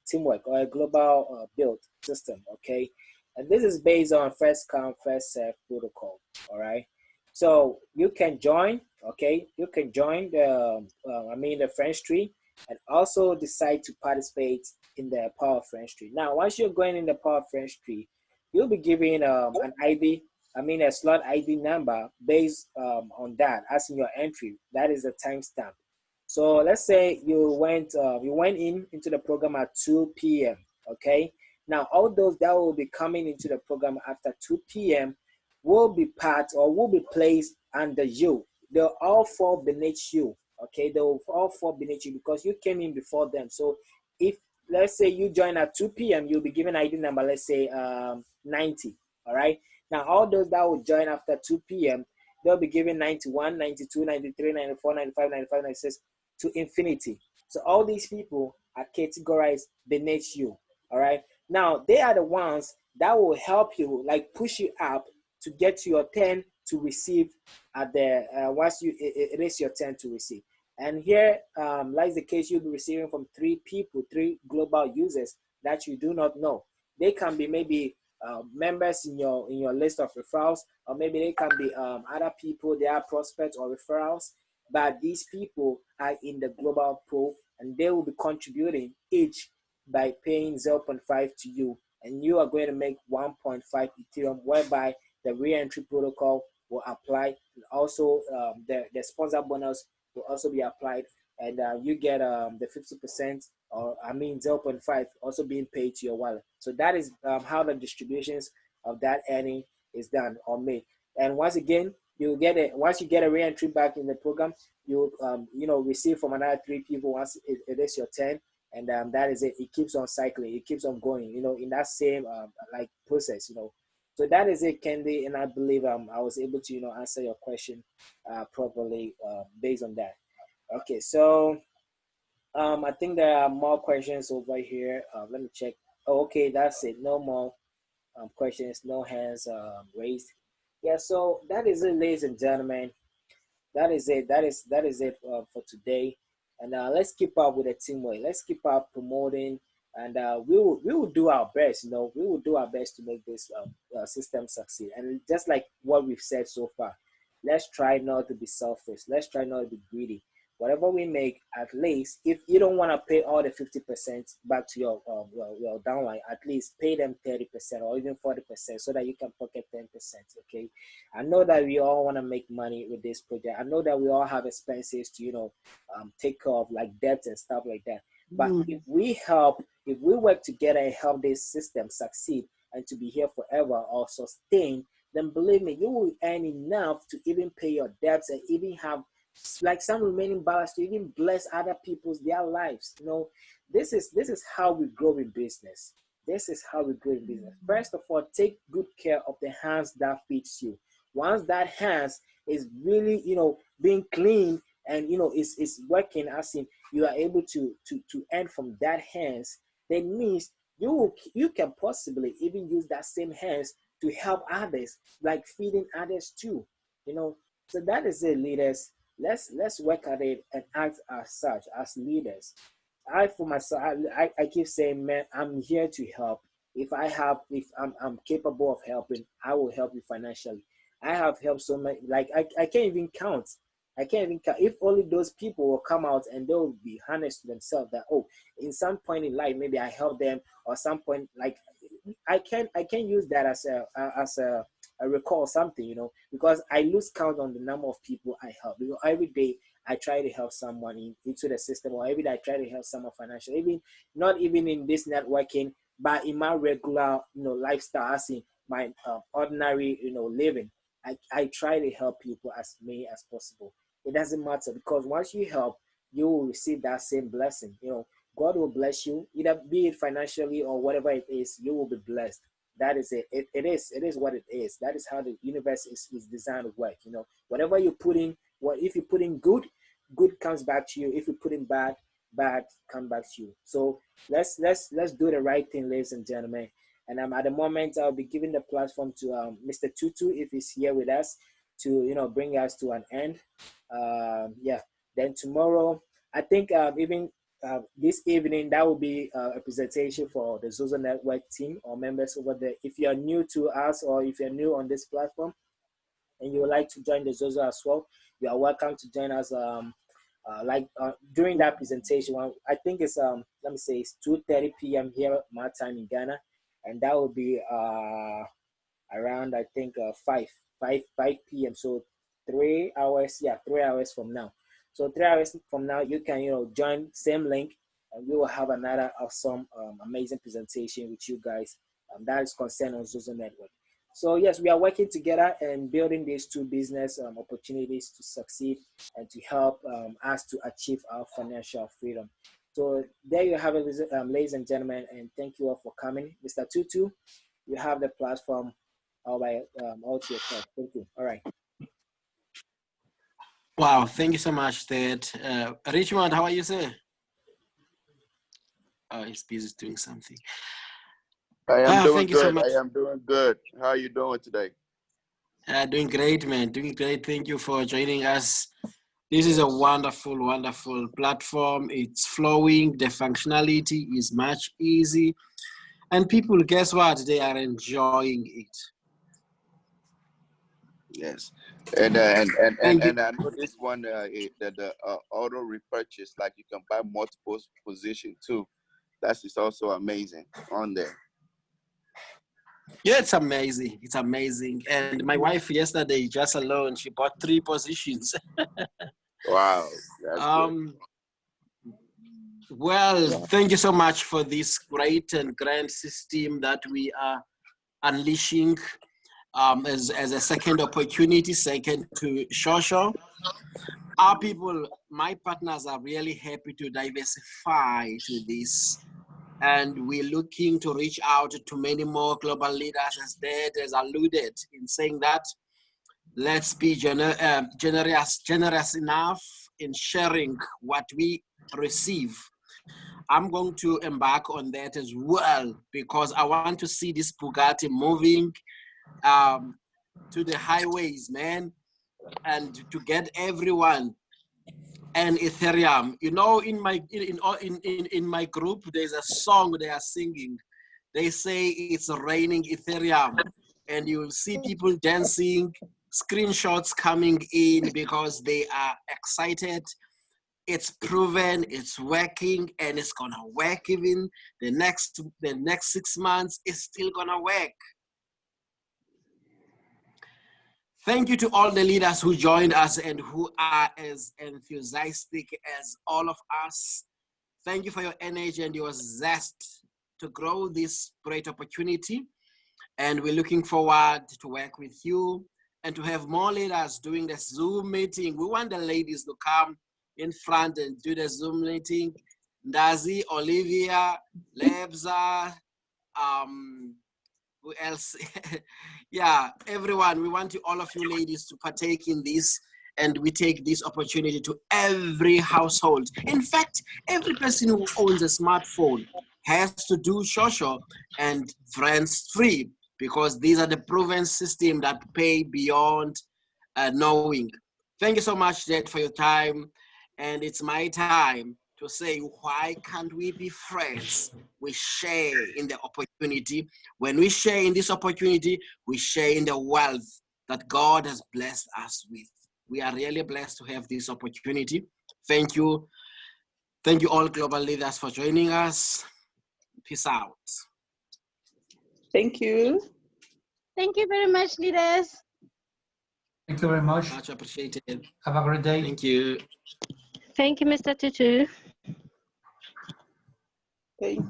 teamwork or a global build system, okay? And this is based on first come, first serve protocol, all right? So you can join, okay? You can join the French tree and also decide to participate in the Power French tree. Now, once you're going in the Power French tree, you'll be given an ID, a slot ID number based on that, as in your entry. That is the timestamp. So let's say you went into the program at 2 p.m. Okay. Now all those that will be coming into the program after 2 p.m. will be part or will be placed under you. They'll all fall beneath you. Okay, they'll all fall beneath you because you came in before them. So if let's say you join at 2 p.m., you'll be given ID number, let's say 90. All right. Now all those that will join after 2 p.m., they'll be giving 91, 92, 93, 94, 95, 95, 96 to infinity. So all these people are categorized beneath you. All right. Now they are the ones that will help you, like push you up to get to your 10 to receive at the once it is your turn to receive. And here, like the case, you'll be receiving from 3 people, 3 global users that you do not know. They can be maybe members in your list of referrals, or maybe they can be other people, they are prospects or referrals. But these people are in the global pool, and they will be contributing each by paying 0.5 to you, and you are going to make 1.5 Ethereum, whereby the re-entry protocol will apply. Also, the sponsor bonus will also be applied, and you get the 50%, or I mean 0.5 also being paid to your wallet. So that is how the distributions of that earning is done or made. And once again, you get it once you get a re-entry back in the program, you receive from another 3 people once it is your turn, and that is it. It keeps on cycling, it keeps on going, in that same like process. So that is it, Candy, and I believe I was able to answer your question properly based on that. Okay, so I think there are more questions over here. Let me check. Oh, okay, that's it. No more questions, no hands raised. Yeah, so that is it, ladies and gentlemen. That is it. That is it for today. And let's keep up with the teamwork. Let's keep up promoting, and we will do our best. We will do our best to make this system succeed. And just like what we've said so far, let's try not to be selfish. Let's try not to be greedy. Whatever we make, at least if you don't want to pay all the 50% back to your downline, at least pay them 30% or even 40%, so that you can pocket 10%. Okay, I know that we all want to make money with this project. I know that we all have expenses to take care of, like debts and stuff like that. But if we work together and help this system succeed and to be here forever or sustain, then believe me, you will earn enough to even pay your debts and even have like some remaining balance to even bless other people's their lives. This is how we grow in business. This is how we grow in business. First of all, take good care of the hands that feeds you. Once that hands is really being clean and is working, as in you are able to earn from that hands, then means you can possibly even use that same hands to help others, like feeding others too. So that is it, leaders. Let's work at it and act as such, as leaders. I for myself, I keep saying, man, I'm here to help. If I'm capable of helping, I will help you financially. I have helped so many, like I can't even count. I can't even count. If only those people will come out and they'll be honest to themselves that, oh, in some point in life maybe I helped them, or some point, like I can use that as a recall something, because I lose count on the number of people I help. Because every day I try to help someone into the system, or every day I try to help someone financially, even not even in this networking, but in my regular lifestyle, as in my ordinary living. I try to help people as many as possible. It doesn't matter, because once you help, you will receive that same blessing. God will bless you, either be it financially or whatever it is. You will be blessed. That is it. It is what it is. That is how the universe is designed to work. Whatever you put in, if you put in good comes back to you. If you put in bad come back to you. So let's do the right thing, ladies and gentlemen. And at the moment, I'll be giving the platform to Mr. Tutu, if he's here with us, to bring us to an end. Yeah. Then tomorrow, I think even this evening, that will be a presentation for the Zozo Network team or members over there. If you're new to us, or if you're new on this platform and you would like to join the Zozo as well, you are welcome to join us. During that presentation, I think it's let me say it's 2:30 p.m. here my time in Ghana, and that will be around, I think 5 p.m. So 3 hours, 3 hours from now. So 3 hours from now, you can join same link, and we will have another awesome, amazing presentation with you guys. That is concerned on Zozo Network. So yes, we are working together and building these two business opportunities to succeed and to help us to achieve our financial freedom. So there you have it, ladies and gentlemen, and thank you all for coming. Mr. Tutu, you have the platform all to yourself. Thank you. All right. Wow, thank you so much, Ted. Richmond, how are you, sir? Oh, he's busy doing something. I am doing Thank you so good. much. I am doing good. How are you doing today? Doing great, man. Doing great. Thank you for joining us. This is a wonderful, wonderful platform. It's flowing. The functionality is much easy. And people, guess what? They are enjoying it. Yes, and I know this one, the auto repurchase, like you can buy multiple position too. That is also amazing on there. Yeah, it's amazing. It's amazing. And my wife yesterday, just alone, she bought 3 positions. Wow, that's good. Well, thank you so much for this great and grand system that we are unleashing as a second opportunity, second to social. Our people, my partners are really happy to diversify to this. And we're looking to reach out to many more global leaders, as Dad has alluded in saying that let's be generous enough in sharing what we receive. I'm going to embark on that as well, because I want to see this Bugatti moving to the highways, man, and to get everyone and Ethereum. You know, in my group, there's a song they are singing. They say it's raining Ethereum, and you will see people dancing, screenshots coming in because they are excited. It's proven, it's working, and it's gonna work even the next 6 months. It's still gonna work. Thank you to all the leaders who joined us and who are as enthusiastic as all of us. Thank you for your energy and your zest to grow this great opportunity. And we're looking forward to work with you and to have more leaders doing the Zoom meeting. We want the ladies to come in front and do the Zoom meeting. Ndazi, Olivia, Lebza, who else? Yeah, everyone, we want all of you ladies to partake in this, and we take this opportunity to every household. In fact, every person who owns a smartphone has to do social and friends free, because these are the proven systems that pay beyond knowing. Thank you so much, Jed, for your time. And it's my time to say, why can't we be friends? We share in the opportunity. When we share in this opportunity, we share in the wealth that God has blessed us with. We are really blessed to have this opportunity. Thank you. Thank you all global leaders for joining us. Peace out. Thank you. Thank you very much, leaders. Thank you very much. Much appreciated. Have a great day. Thank you. Thank you, Mr. Tutu. Thank